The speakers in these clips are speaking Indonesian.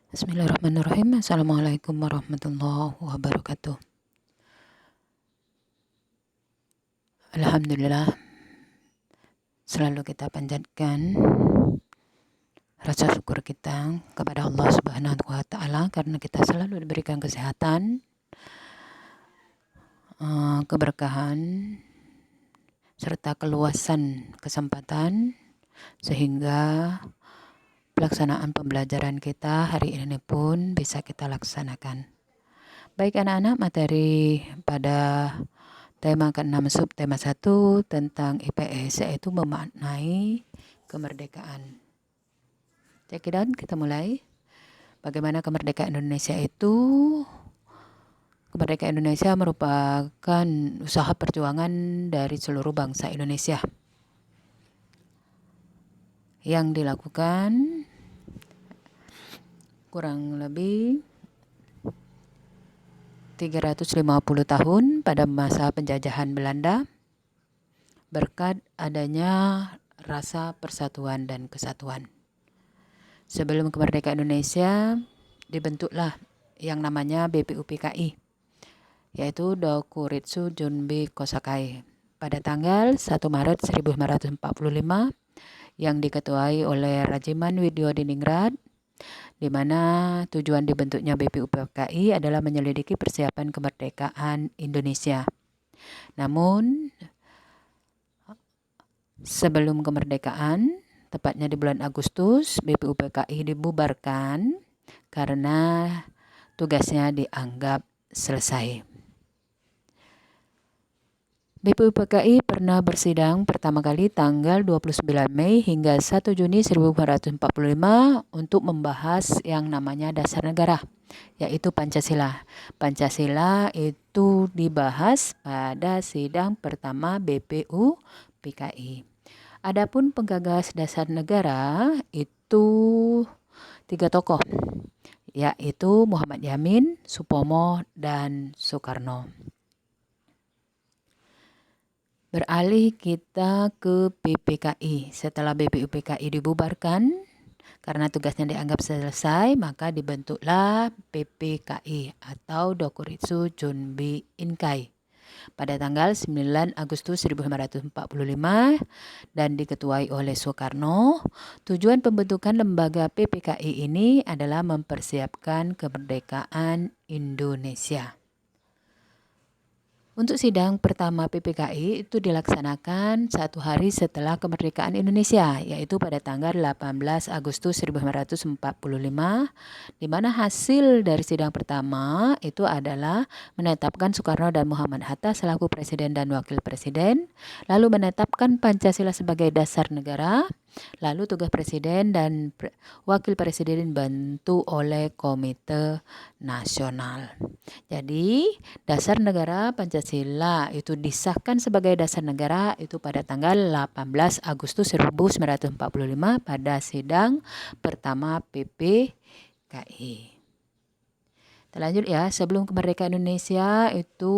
Bismillahirrahmanirrahim. Assalamualaikum warahmatullahi wabarakatuh. Alhamdulillah, selalu kita panjatkan rasa syukur kita kepada Allah Subhanahu wa Ta'ala karena kita selalu diberikan kesehatan, keberkahan, serta keluasan kesempatan sehingga pelaksanaan pembelajaran kita hari ini pun bisa kita laksanakan. Baik anak-anak, materi pada tema ke-6 subtema 1 tentang IPS yaitu memaknai kemerdekaan. Cekidot, kita mulai. Bagaimana kemerdekaan Indonesia itu? Kemerdekaan Indonesia merupakan usaha perjuangan dari seluruh bangsa Indonesia yang dilakukan kurang lebih 350 tahun pada masa penjajahan Belanda berkat adanya rasa persatuan dan kesatuan. Sebelum kemerdekaan Indonesia dibentuklah yang namanya BPUPKI, yaitu Dokuritsu Junbi Kosakai pada tanggal 1 Maret 1945 yang diketuai oleh Rajiman Widyodiningrat, di mana tujuan dibentuknya BPUPKI adalah menyelidiki persiapan kemerdekaan Indonesia. Namun, sebelum kemerdekaan, tepatnya di bulan Agustus, BPUPKI dibubarkan karena tugasnya dianggap selesai. BPUPKI pernah bersidang pertama kali tanggal 29 Mei hingga 1 Juni 1945 untuk membahas yang namanya dasar negara, yaitu Pancasila. Pancasila itu dibahas pada sidang pertama BPUPKI. Adapun penggagas dasar negara itu 3 tokoh, yaitu Muhammad Yamin, Supomo, dan Soekarno. Beralih kita ke BPKI. Setelah BPUPKI dibubarkan karena tugasnya dianggap selesai, maka dibentuklah BPKI atau Dokuritsu Junbi Inkai pada tanggal 9 Agustus 1945 dan diketuai oleh Soekarno. Tujuan pembentukan lembaga BPKI ini adalah mempersiapkan kemerdekaan Indonesia. Untuk sidang pertama PPKI itu dilaksanakan 1 hari setelah kemerdekaan Indonesia, yaitu pada tanggal 18 Agustus 1945, di mana hasil dari sidang pertama itu adalah menetapkan Soekarno dan Muhammad Hatta selaku Presiden dan Wakil Presiden, lalu menetapkan Pancasila sebagai dasar negara, lalu tugas Presiden dan Wakil Presiden dibantu oleh Komite Nasional. Jadi, dasar negara Pancasila itu disahkan sebagai dasar negara itu pada tanggal 18 Agustus 1945 pada sidang pertama PPKI. Lanjut ya, sebelum kemerdekaan Indonesia itu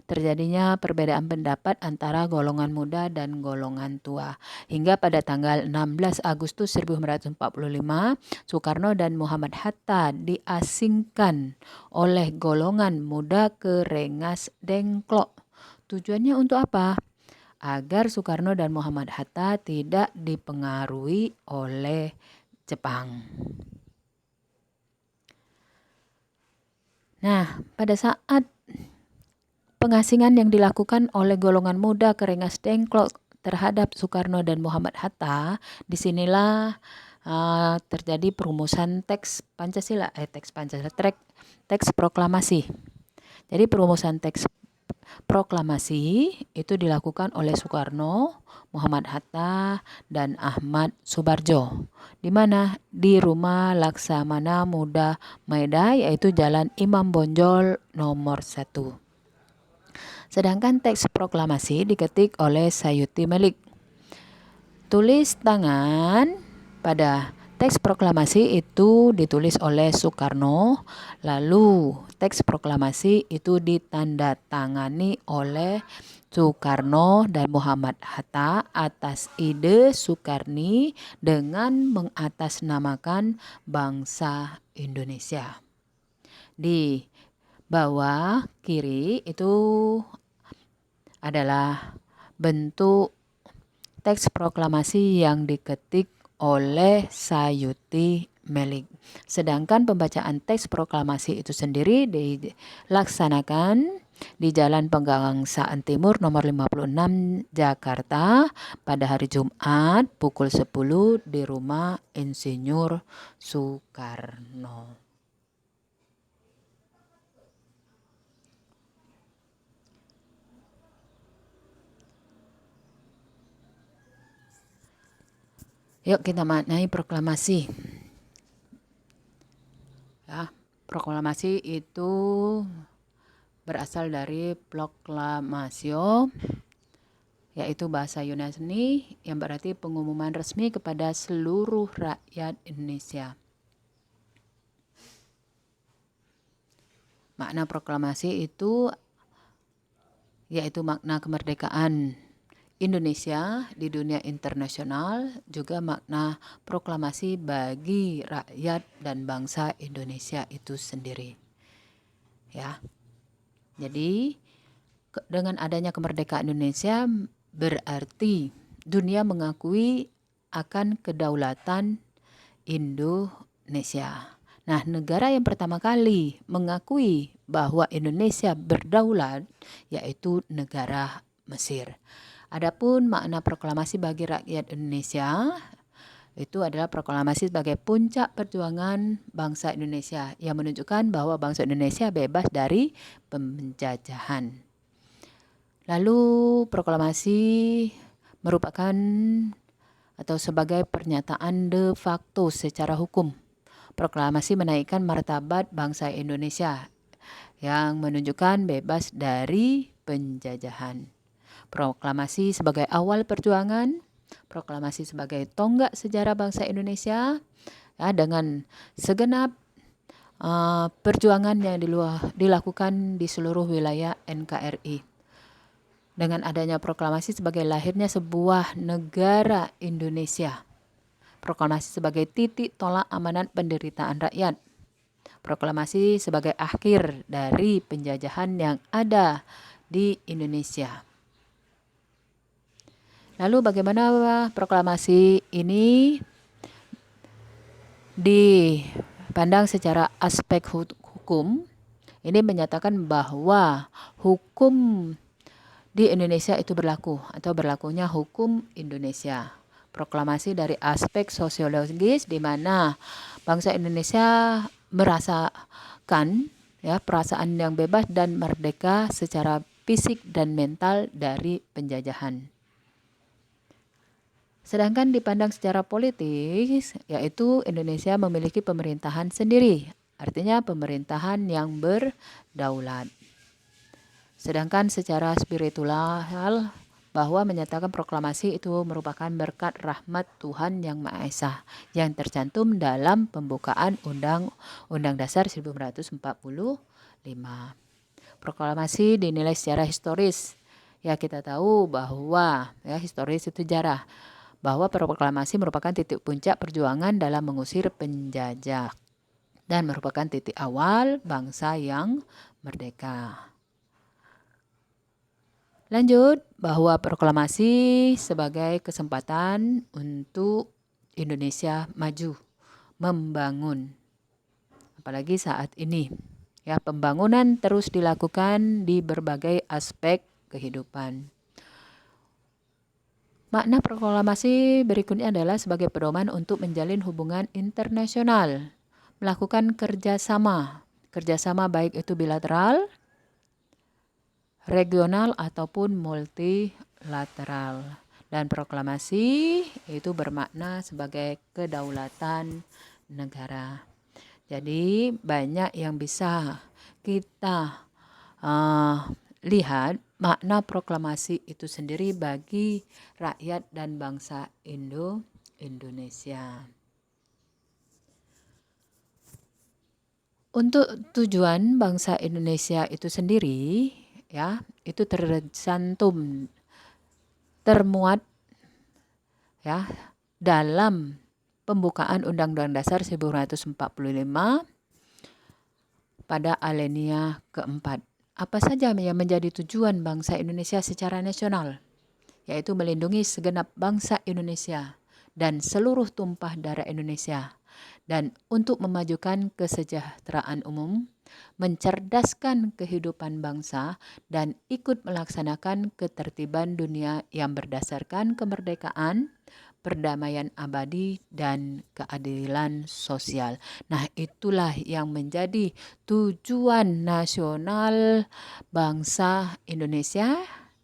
terjadinya perbedaan pendapat antara golongan muda dan golongan tua. Hingga pada tanggal 16 Agustus 1945, Soekarno dan Muhammad Hatta diasingkan oleh golongan muda ke Rengas Dengklok. Tujuannya untuk apa? Agar Soekarno dan Muhammad Hatta tidak dipengaruhi oleh Jepang. Nah, pada saat pengasingan yang dilakukan oleh golongan muda ke Rengas Dengklok terhadap Soekarno dan Muhammad Hatta, disinilah terjadi perumusan teks proklamasi. Jadi perumusan teks proklamasi itu dilakukan oleh Soekarno, Muhammad Hatta, dan Ahmad Subarjo. Di mana? Di rumah Laksamana Muda Maeda, yaitu Jalan Imam Bonjol nomor 1. Sedangkan teks proklamasi diketik oleh Sayuti Melik. Tulis tangan pada teks proklamasi itu ditulis oleh Soekarno, lalu teks proklamasi itu ditandatangani oleh Soekarno dan Muhammad Hatta atas ide Soekarni dengan mengatasnamakan bangsa Indonesia. Di bawah kiri itu adalah bentuk teks proklamasi yang diketik oleh Sayuti Melik. Sedangkan pembacaan teks proklamasi itu sendiri dilaksanakan di Jalan Pegangsaan Timur nomor 56 Jakarta pada hari Jumat pukul 10 di rumah Insinyur Soekarno. Yuk kita maknai proklamasi. Ya, proklamasi itu berasal dari proklamasio, yaitu bahasa Yunani yang berarti pengumuman resmi kepada seluruh rakyat Indonesia. Makna proklamasi itu yaitu makna kemerdekaan Indonesia di dunia internasional, juga makna proklamasi bagi rakyat dan bangsa Indonesia itu sendiri. Ya. Jadi dengan adanya kemerdekaan Indonesia berarti dunia mengakui akan kedaulatan Indonesia. Nah, negara yang pertama kali mengakui bahwa Indonesia berdaulat yaitu negara Mesir. Adapun makna proklamasi bagi rakyat Indonesia itu adalah proklamasi sebagai puncak perjuangan bangsa Indonesia yang menunjukkan bahwa bangsa Indonesia bebas dari penjajahan. Lalu proklamasi merupakan atau sebagai pernyataan de facto secara hukum. Proklamasi menaikkan martabat bangsa Indonesia yang menunjukkan bebas dari penjajahan. Proklamasi sebagai awal perjuangan, proklamasi sebagai tonggak sejarah bangsa Indonesia, ya, dengan segenap perjuangan yang dilakukan di seluruh wilayah NKRI. Dengan adanya proklamasi sebagai lahirnya sebuah negara Indonesia. Proklamasi sebagai titik tolak amanat penderitaan rakyat. Proklamasi sebagai akhir dari penjajahan yang ada di Indonesia. Lalu bagaimana proklamasi ini dipandang secara aspek hukum? Ini menyatakan bahwa hukum di Indonesia itu berlaku atau berlakunya hukum Indonesia. Proklamasi dari aspek sosiologis di mana bangsa Indonesia merasakan ya perasaan yang bebas dan merdeka secara fisik dan mental dari penjajahan. Sedangkan dipandang secara politis, yaitu Indonesia memiliki pemerintahan sendiri, artinya pemerintahan yang berdaulat. Sedangkan secara spiritual, bahwa menyatakan proklamasi itu merupakan berkat rahmat Tuhan Yang Maha Esa yang tercantum dalam pembukaan Undang-Undang Dasar 1945. Proklamasi dinilai secara historis. Ya, kita tahu bahwa ya historis itu sejarah. Bahwa proklamasi merupakan titik puncak perjuangan dalam mengusir penjajah dan merupakan titik awal bangsa yang merdeka. Lanjut, bahwa proklamasi sebagai kesempatan untuk Indonesia maju, membangun. Apalagi saat ini, ya pembangunan terus dilakukan di berbagai aspek kehidupan. Makna proklamasi berikutnya adalah sebagai pedoman untuk menjalin hubungan internasional, melakukan kerjasama baik itu bilateral, regional ataupun multilateral. Dan proklamasi itu bermakna sebagai kedaulatan negara. Jadi banyak yang bisa kita lihat makna proklamasi itu sendiri bagi rakyat dan bangsa Indonesia. Untuk tujuan bangsa Indonesia itu sendiri, ya, itu termuat ya dalam pembukaan Undang-Undang Dasar 1945 pada alinea keempat. Apa saja yang menjadi tujuan bangsa Indonesia secara nasional? Yaitu melindungi segenap bangsa Indonesia dan seluruh tumpah darah Indonesia, dan untuk memajukan kesejahteraan umum, mencerdaskan kehidupan bangsa, dan ikut melaksanakan ketertiban dunia yang berdasarkan kemerdekaan, perdamaian abadi, dan keadilan sosial. Nah, itulah yang menjadi tujuan nasional bangsa Indonesia,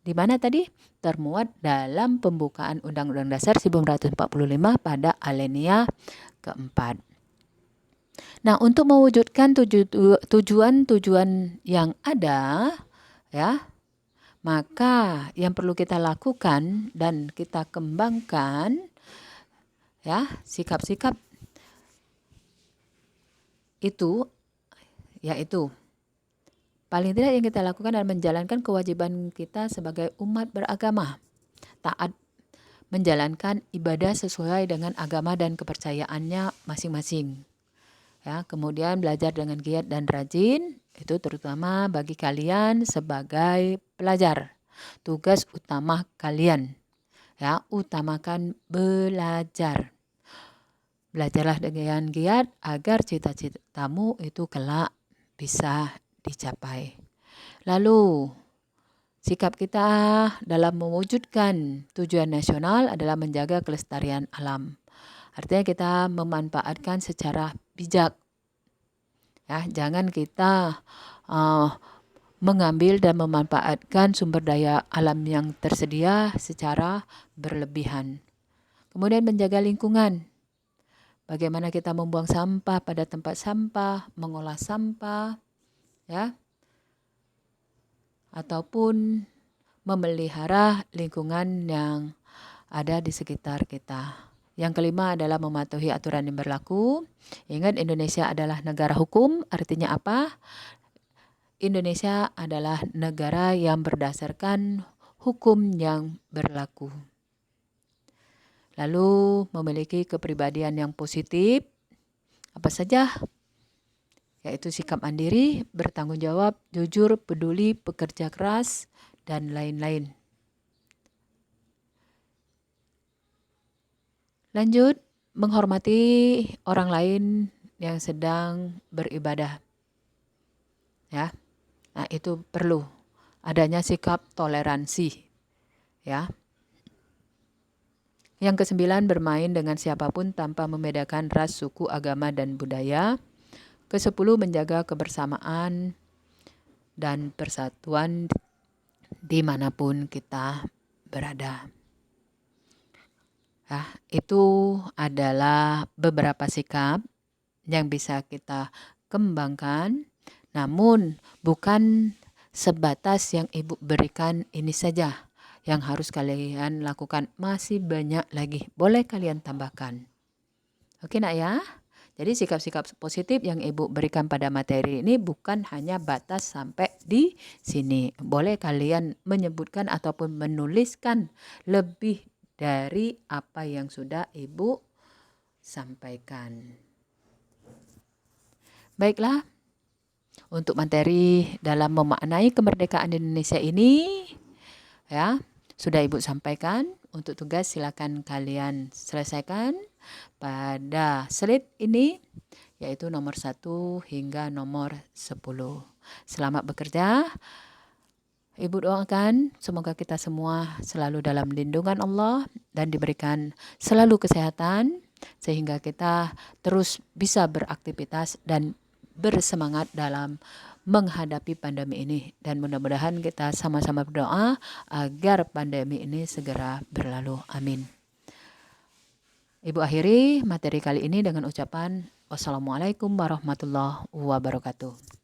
di mana tadi termuat dalam pembukaan Undang-Undang Dasar 1945 pada alinea keempat. Nah, untuk mewujudkan tujuan-tujuan yang ada, ya, maka yang perlu kita lakukan dan kita kembangkan, ya, sikap-sikap itu, yaitu paling tidak yang kita lakukan adalah menjalankan kewajiban kita sebagai umat beragama, taat menjalankan ibadah sesuai dengan agama dan kepercayaannya masing-masing. Ya, kemudian belajar dengan giat dan rajin, itu terutama bagi kalian sebagai pelajar. Tugas utama kalian, ya, utamakan belajar. Belajarlah dengan giat agar cita-citamu itu kelak bisa dicapai. Lalu, sikap kita dalam mewujudkan tujuan nasional adalah menjaga kelestarian alam. Artinya kita memanfaatkan secara bijak. Ya, jangan kita mengambil dan memanfaatkan sumber daya alam yang tersedia secara berlebihan. Kemudian menjaga lingkungan. Bagaimana kita membuang sampah pada tempat sampah, mengolah sampah, ya, ataupun memelihara lingkungan yang ada di sekitar kita. Yang kelima adalah mematuhi aturan yang berlaku. Ingat, Indonesia adalah negara hukum. Artinya apa? Indonesia adalah negara yang berdasarkan hukum yang berlaku. Lalu memiliki kepribadian yang positif. Apa saja? Yaitu sikap mandiri, bertanggung jawab, jujur, peduli, pekerja keras, dan lain-lain. Lanjut, menghormati orang lain yang sedang beribadah. Ya. Nah, itu perlu adanya sikap toleransi. Ya. Yang ke-9, bermain dengan siapapun tanpa membedakan ras, suku, agama, dan budaya. Ke-10, menjaga kebersamaan dan persatuan dimanapun kita berada. Ya, itu adalah beberapa sikap yang bisa kita kembangkan, namun bukan sebatas yang Ibu berikan ini saja yang harus kalian lakukan. Masih banyak lagi, boleh kalian tambahkan. Oke nak ya? Jadi sikap-sikap positif yang Ibu berikan pada materi ini bukan hanya batas sampai di sini. Boleh kalian menyebutkan ataupun menuliskan lebih dari apa yang sudah Ibu sampaikan. Baiklah, untuk materi dalam memaknai kemerdekaan Indonesia ini, ya, sudah Ibu sampaikan. Untuk tugas silakan kalian selesaikan pada slide ini, yaitu nomor 1 hingga nomor 10. Selamat bekerja. Ibu doakan semoga kita semua selalu dalam lindungan Allah dan diberikan selalu kesehatan sehingga kita terus bisa beraktivitas dan bersemangat dalam menghadapi pandemi ini, dan mudah-mudahan kita sama-sama berdoa agar pandemi ini segera berlalu. Amin. Ibu akhiri materi kali ini dengan ucapan wassalamualaikum warahmatullahi wabarakatuh.